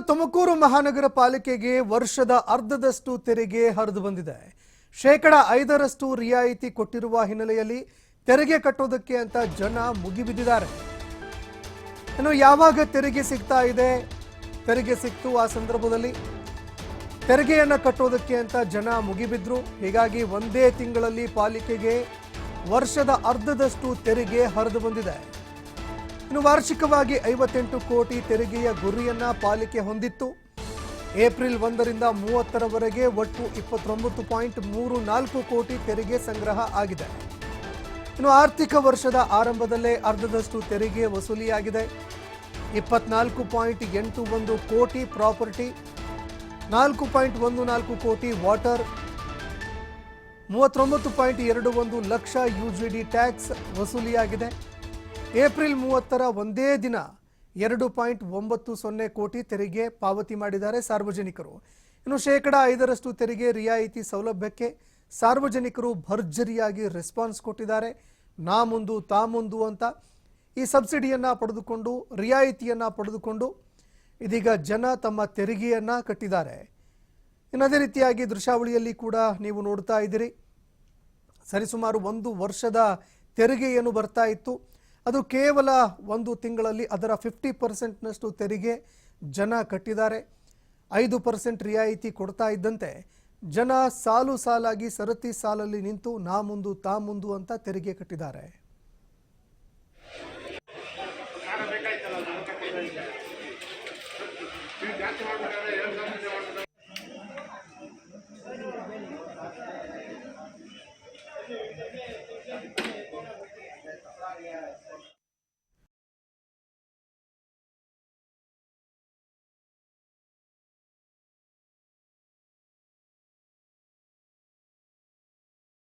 ತುಮಕೂರು ಮಹಾನಗರ ಪಾಲಿಕೆಗೆ ವರ್ಷದ ಅರ್ಧದಷ್ಟು ತೆರಿಗೆ ಹರಿದು ಬಂದಿದೆ. ಶೇಕಡ 5ರಷ್ಟು ರಿಯಾಯಿತಿ ಕೊಟ್ಟಿರುವ ಹಿನ್ನೆಲೆಯಲ್ಲಿ ತೆರಿಗೆ ಕಟ್ಟೋದಕ್ಕೆ ಅಂತ ಜನ ಮುಗಿಬಿದ್ದಿದ್ದಾರೆ. ಇನ್ನು ಯಾವಾಗ ತೆರಿಗೆ ಸಿಗ್ತಾ ಇದೆ, ತೆರಿಗೆ ಸಿಕ್ತು ಆ ಸಂದರ್ಭದಲ್ಲಿ ತೆರಿಗೆಯನ್ನು ಕಟ್ಟೋದಕ್ಕೆ ಅಂತ ಜನ ಮುಗಿಬಿದ್ರು. ಹೀಗಾಗಿ ಒಂದೇ ತಿಂಗಳಲ್ಲಿ ಪಾಲಿಕೆಗೆ ವರ್ಷದ ಅರ್ಧದಷ್ಟು ತೆರಿಗೆ ಹರಿದು ಬಂದಿದೆ. ಇನ್ನು ವಾರ್ಷಿಕವಾಗಿ 58 ಕೋಟಿ ತೆರಿಗೆಯ ಗುರಿಯನ್ನ ಪಾಲಿಕೆ ಹೊಂದಿತ್ತು. ಏಪ್ರಿಲ್ 1ರಿಂದ 30ರವರೆಗೆ ಒಟ್ಟು 29.34 ಕೋಟಿ ತೆರಿಗೆ ಸಂಗ್ರಹ ಆಗಿದೆ. ಇನ್ನು ಆರ್ಥಿಕ ವರ್ಷದ ಆರಂಭದಲ್ಲೇ ಅರ್ಧದಷ್ಟು ತೆರಿಗೆ ವಸೂಲಿಯಾಗಿದೆ. 24.81 ಕೋಟಿ ಪ್ರಾಪರ್ಟಿ, 4.14 ಕೋಟಿ ವಾಟರ್, 39.21 ಲಕ್ಷ ಯುಜಿಡಿ ಟ್ಯಾಕ್ಸ್ ವಸೂಲಿಯಾಗಿದೆ. ಏಪ್ರಿಲ್ 30ರ ಒಂದೇ ದಿನ 2.90 ಕೋಟಿ ತೆರಿಗೆ ಪಾವತಿ ಮಾಡಿದ್ದಾರೆ ಸಾರ್ವಜನಿಕರು. ಇನ್ನು ಶೇಕಡ 5ರಷ್ಟು ತೆರಿಗೆ ರಿಯಾಯಿತಿ ಸೌಲಭ್ಯಕ್ಕೆ ಸಾರ್ವಜನಿಕರು ಭರ್ಜರಿಯಾಗಿ ರೆಸ್ಪಾನ್ಸ್ ಕೊಟ್ಟಿದ್ದಾರೆ. ನಾ ಮುಂದು ತಾ ಮುಂದು ಅಂತ ಈ ಸಬ್ಸಿಡಿಯನ್ನು ಪಡೆದುಕೊಂಡು, ರಿಯಾಯಿತಿಯನ್ನು ಪಡೆದುಕೊಂಡು ಇದೀಗ ಜನ ತಮ್ಮ ತೆರಿಗೆಯನ್ನು ಕಟ್ಟಿದ್ದಾರೆ. ಇನ್ನು ಅದೇ ರೀತಿಯಾಗಿ ದೃಶ್ಯಾವಳಿಯಲ್ಲಿ ಕೂಡ ನೀವು ನೋಡ್ತಾ ಇದ್ದೀರಿ, ಸರಿಸುಮಾರು 1 ವರ್ಷದ ತೆರಿಗೆ ಏನು ಬರ್ತಾ ಇತ್ತು ಅದು ಕೇವಲ 1 ತಿಂಗಳಲ್ಲಿ ಅದರ 50%ನಷ್ಟು ತೆರಿಗೆ ಜನ ಕಟ್ಟಿದ್ದಾರೆ. 5% ರಿಯಾಯಿತಿ ಕೊಡ್ತಾ ಇದ್ದಂತೆ ಜನ ಸಾಲು ಸಾಲಾಗಿ ಸರತಿ ಸಾಲಲ್ಲಿ ನಿಂತು ನಾ ಮುಂದು ತಾ ಮುಂದು ಅಂತ ತೆರಿಗೆ ಕಟ್ಟಿದ್ದಾರೆ.